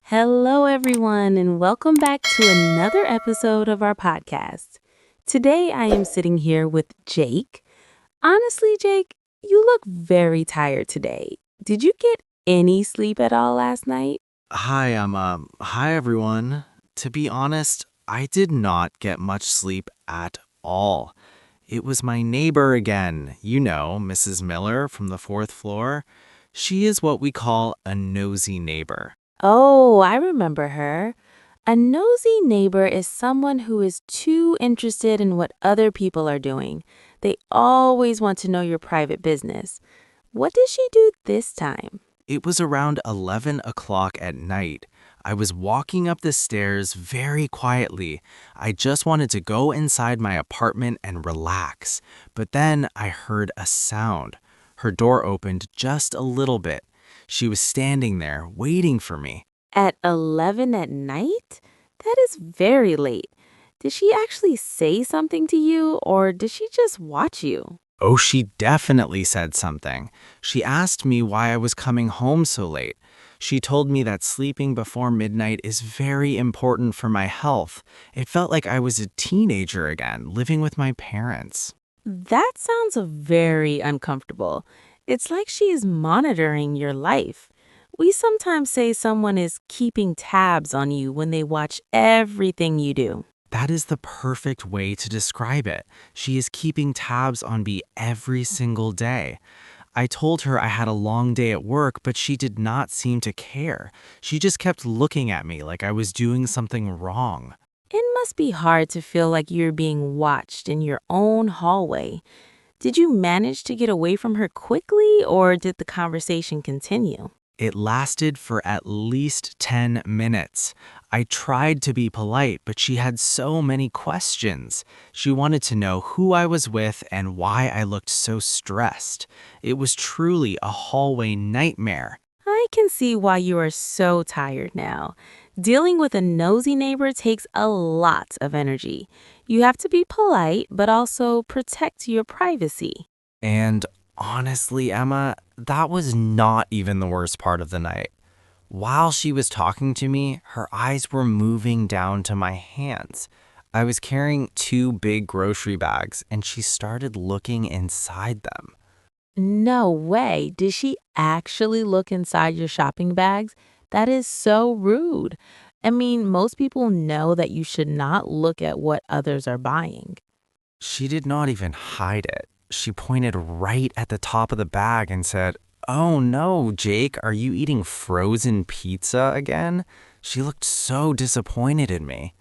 Hello, everyone, and welcome back to another episode of our podcast. Today, I am sitting here with Jake. Honestly, Jake, you look very tired today. Did you get any sleep at all last night? Hi everyone. To be honest, I did not get much sleep at all. It was my neighbor again, Mrs. Miller from the fourth floor. She is what we call a nosy neighbor. Oh, I remember her. A nosy neighbor is someone who is too interested in what other people are doing. They always want to know your private business. What did she do this time? It was around 11 o'clock at night. I was walking up the stairs very quietly. I just wanted to go inside my apartment and relax. But then I heard a sound. Her door opened just a little bit. She was standing there, waiting for me. At 11 at night? That is very late. Did she actually say something to you, or did she just watch you? Oh, she definitely said something. She asked me why I was coming home so late. She told me that sleeping before midnight is very important for my health. It felt like I was a teenager again, living with my parents. That sounds very uncomfortable. It's like she is monitoring your life. We sometimes say someone is keeping tabs on you when they watch everything you do. That is the perfect way to describe it. She is keeping tabs on me every single day. I told her I had a long day at work, but she did not seem to care. She just kept looking at me like I was doing something wrong. It must be hard to feel like you're being watched in your own hallway. Did you manage to get away from her quickly, or did the conversation continue? It lasted for at least 10 minutes. I tried to be polite, but she had so many questions. She wanted to know who I was with and why I looked so stressed. It was truly a hallway nightmare. I can see why you are so tired now. Dealing with a nosy neighbor takes a lot of energy. You have to be polite, but also protect your privacy. And honestly, Emma, that was not even the worst part of the night. While she was talking to me, her eyes were moving down to my hands. I was carrying two big grocery bags, and she started looking inside them. No way. Did she actually look inside your shopping bags? That is so rude. I mean, most people know that you should not look at what others are buying. She did not even hide it. She pointed right at the top of the bag and said, "Oh no, Jake, are you eating frozen pizza again?" She looked so disappointed in me.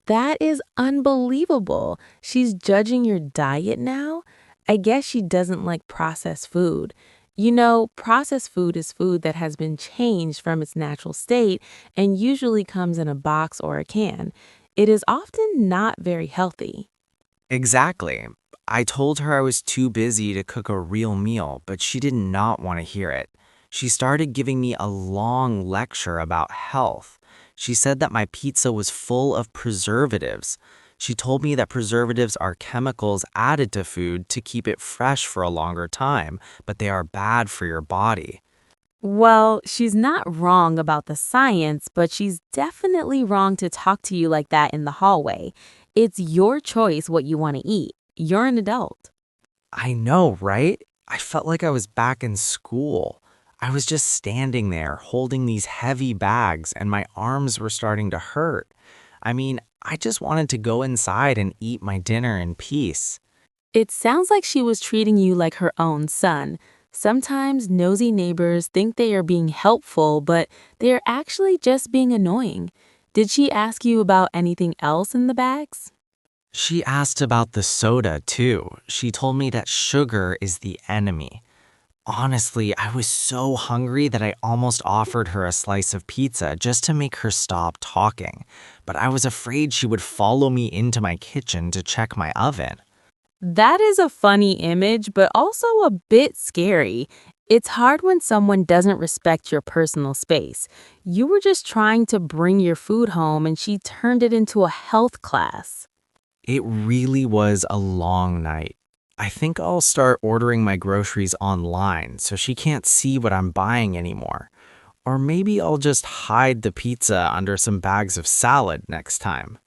That is unbelievable. She's judging your diet now? I guess she doesn't like processed food. You know, processed food is food that has been changed from its natural state and usually comes in a box or a can. It is often not very healthy. Exactly. I told her I was too busy to cook a real meal, but she did not want to hear it. She started giving me a long lecture about health. She said that my pizza was full of preservatives. She told me that preservatives are chemicals added to food to keep it fresh for a longer time, but they are bad for your body. Well, she's not wrong about the science, but she's definitely wrong to talk to you like that in the hallway. It's your choice what you want to eat. You're an adult. I know, right? I felt like I was back in school. I was just standing there holding these heavy bags and my arms were starting to hurt. I mean, I just wanted to go inside and eat my dinner in peace. It sounds like she was treating you like her own son. Sometimes nosy neighbors think they are being helpful, but they are actually just being annoying. Did she ask you about anything else in the bags? She asked about the soda too. She told me that sugar is the enemy. Honestly, I was so hungry that I almost offered her a slice of pizza just to make her stop talking. But I was afraid she would follow me into my kitchen to check my oven. That is a funny image, but also a bit scary. It's hard when someone doesn't respect your personal space. You were just trying to bring your food home and she turned it into a health class. It really was a long night. I think I'll start ordering my groceries online so she can't see what I'm buying anymore. Or maybe I'll just hide the pizza under some bags of salad next time.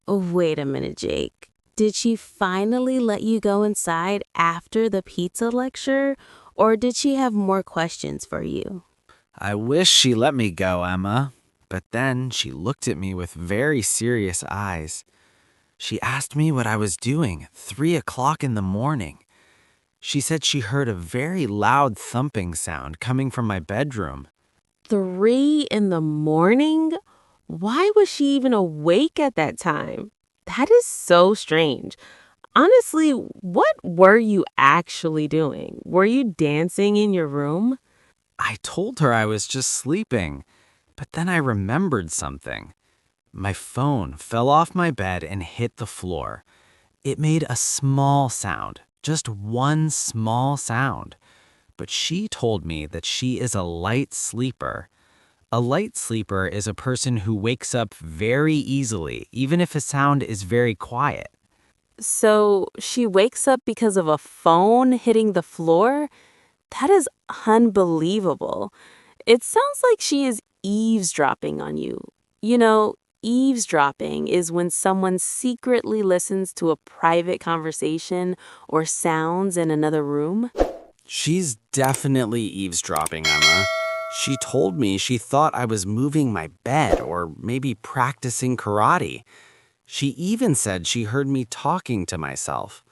Wait a minute, Jake. Did she finally let you go inside after the pizza lecture, or did she have more questions for you? I wish she let me go, Emma. But then she looked at me with very serious eyes. She asked me what I was doing, 3 o'clock in the morning. She said she heard a very loud thumping sound coming from my bedroom. 3 in the morning? Why was she even awake at that time? That is so strange. Honestly, what were you actually doing? Were you dancing in your room? I told her I was just sleeping, but then I remembered something. My phone fell off my bed and hit the floor. It made a small sound, just one small sound. But she told me that she is a light sleeper. A light sleeper is a person who wakes up very easily, even if a sound is very quiet. So she wakes up because of a phone hitting the floor? That is unbelievable. It sounds like she is eavesdropping on you. You know, eavesdropping is when someone secretly listens to a private conversation or sounds in another room. She's definitely eavesdropping, Emma. She told me she thought I was moving my bed or maybe practicing karate. She even said she heard me talking to myself.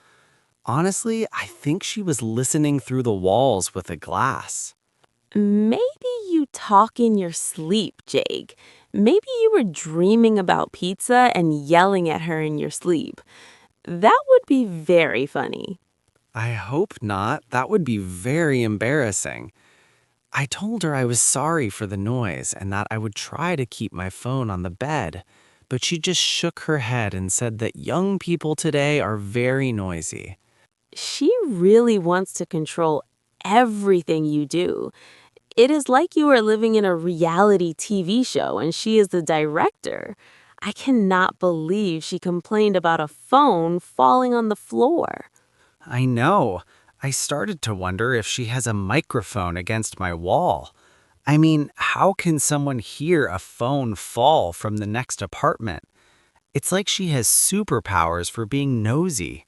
Honestly, I think she was listening through the walls with a glass. Maybe you talk in your sleep, Jake. Maybe you were dreaming about pizza and yelling at her in your sleep. That would be very funny. I hope not. That would be very embarrassing. I told her I was sorry for the noise and that I would try to keep my phone on the bed, but she just shook her head and said that young people today are very noisy. She really wants to control everything you do. It is like you are living in a reality TV show and she is the director. I cannot believe she complained about a phone falling on the floor. I know. I started to wonder if she has a microphone against my wall. I mean, how can someone hear a phone fall from the next apartment? It's like she has superpowers for being nosy.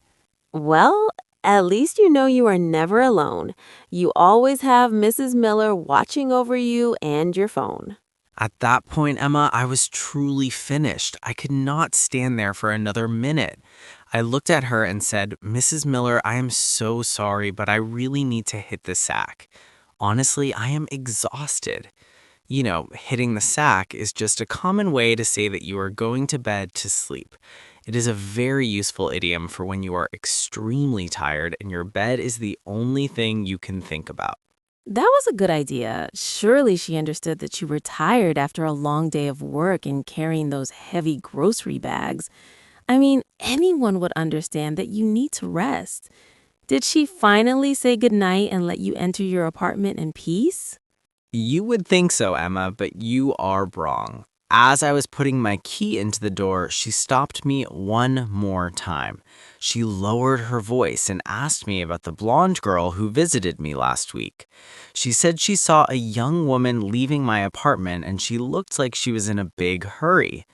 Well, at least you know you are never alone. You always have Mrs. Miller watching over you and your phone. At that point, Emma, I was truly finished. I could not stand there for another minute. I looked at her and said, Mrs. Miller, I am so sorry, but I really need to hit the sack. Honestly, I am exhausted. Hitting the sack is just a common way to say that you are going to bed to sleep. It is a very useful idiom for when you are extremely tired and your bed is the only thing you can think about. That was a good idea. Surely she understood that you were tired after a long day of work and carrying those heavy grocery bags. I mean, anyone would understand that you need to rest. Did she finally say goodnight and let you enter your apartment in peace? You would think so, Emma, but you are wrong. As I was putting my key into the door, she stopped me one more time. She lowered her voice and asked me about the blonde girl who visited me last week. She said she saw a young woman leaving my apartment and she looked like she was in a big hurry.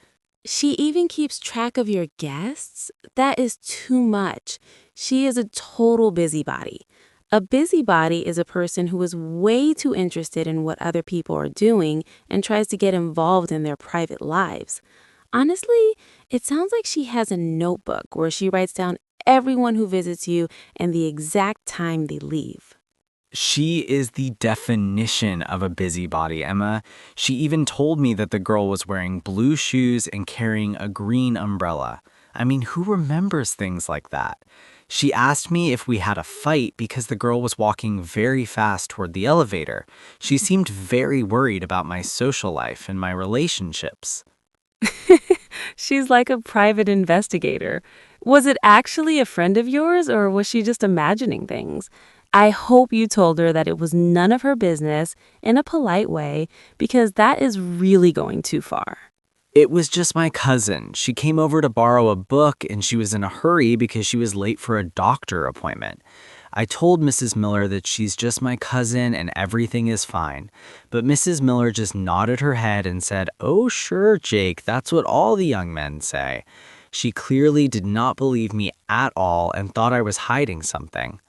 She even keeps track of your guests? That is too much. She is a total busybody. A busybody is a person who is way too interested in what other people are doing and tries to get involved in their private lives. Honestly, it sounds like she has a notebook where she writes down everyone who visits you and the exact time they leave. She is the definition of a busybody, Emma. She even told me that the girl was wearing blue shoes and carrying a green umbrella. I mean, who remembers things like that? She asked me if we had a fight because the girl was walking very fast toward the elevator. She seemed very worried about my social life and my relationships. She's like a private investigator. Was it actually a friend of yours, or was she just imagining things? I hope you told her that it was none of her business in a polite way, because that is really going too far. It was just my cousin. She came over to borrow a book and she was in a hurry because she was late for a doctor appointment. I told Mrs. Miller that she's just my cousin and everything is fine. But Mrs. Miller just nodded her head and said, "Oh, sure, Jake, that's what all the young men say." She clearly did not believe me at all and thought I was hiding something.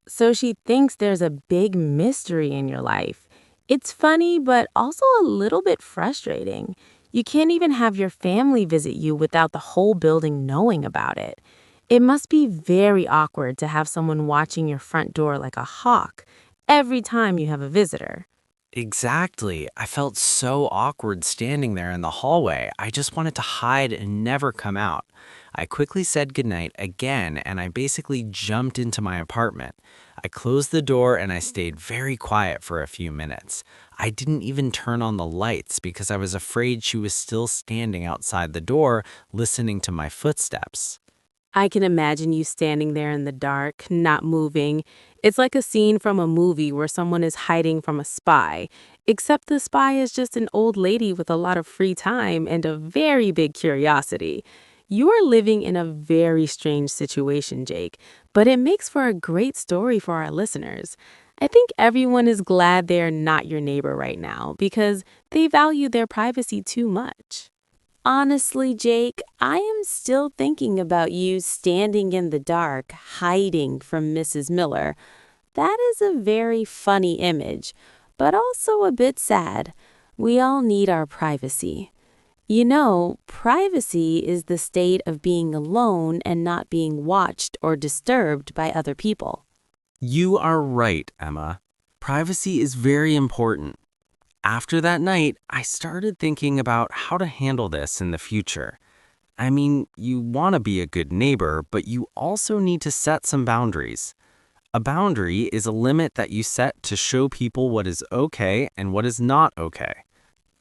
So she thinks there's a big mystery in your life. It's funny, but also a little bit frustrating. You can't even have your family visit you without the whole building knowing about it. It must be very awkward to have someone watching your front door like a hawk every time you have a visitor. Exactly. I felt so awkward standing there in the hallway. I just wanted to hide and never come out. I quickly said goodnight again and I basically jumped into my apartment. I closed the door and I stayed very quiet for a few minutes. I didn't even turn on the lights because I was afraid she was still standing outside the door listening to my footsteps. I can imagine you standing there in the dark, not moving. It's like a scene from a movie where someone is hiding from a spy, except the spy is just an old lady with a lot of free time and a very big curiosity. You are living in a very strange situation, Jake, but it makes for a great story for our listeners. I think everyone is glad they're not your neighbor right now because they value their privacy too much. Honestly, Jake, I am still thinking about you standing in the dark, hiding from Mrs. Miller. That is a very funny image, but also a bit sad. We all need our privacy. You know, privacy is the state of being alone and not being watched or disturbed by other people. You are right, Emma. Privacy is very important. After that night, I started thinking about how to handle this in the future. I mean, you want to be a good neighbor, but you also need to set some boundaries. A boundary is a limit that you set to show people what is okay and what is not okay.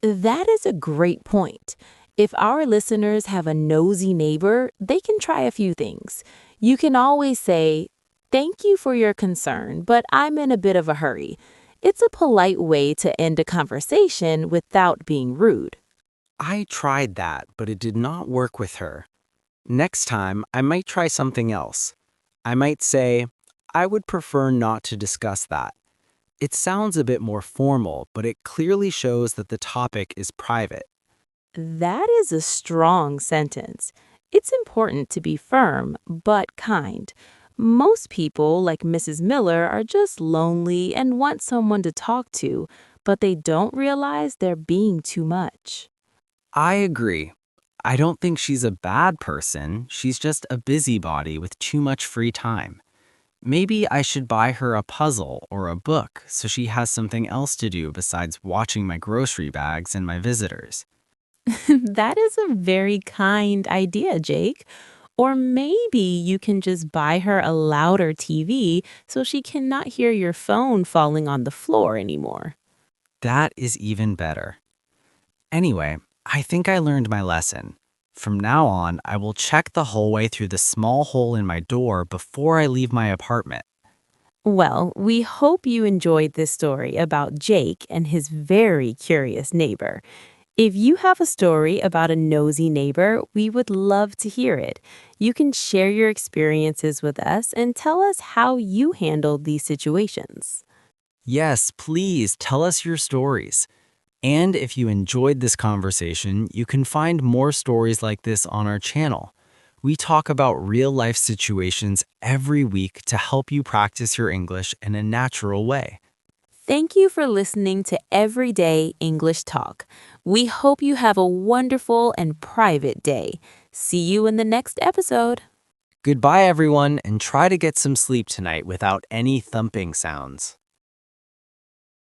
That is a great point. If our listeners have a nosy neighbor, they can try a few things. You can always say, "Thank you for your concern, but I'm in a bit of a hurry." It's a polite way to end a conversation without being rude. I tried that, but it did not work with her. Next time, I might try something else. I might say, "I would prefer not to discuss that." It sounds a bit more formal, but it clearly shows that the topic is private. That is a strong sentence. It's important to be firm, but kind. Most people, like Mrs. Miller, are just lonely and want someone to talk to, but they don't realize they're being too much. I agree. I don't think she's a bad person. She's just a busybody with too much free time. Maybe I should buy her a puzzle or a book so she has something else to do besides watching my grocery bags and my visitors. That is a very kind idea, Jake. Or maybe you can just buy her a louder TV so she cannot hear your phone falling on the floor anymore. That is even better. Anyway, I think I learned my lesson. From now on, I will check the hallway through the small hole in my door before I leave my apartment. Well, we hope you enjoyed this story about Jake and his very curious neighbor. If you have a story about a nosy neighbor, we would love to hear it. You can share your experiences with us and tell us how you handled these situations. Yes, please tell us your stories. And if you enjoyed this conversation, you can find more stories like this on our channel. We talk about real life situations every week to help you practice your English in a natural way. Thank you for listening to Everyday English Talk. We hope you have a wonderful and private day. See you in the next episode. Goodbye, everyone, and try to get some sleep tonight without any thumping sounds.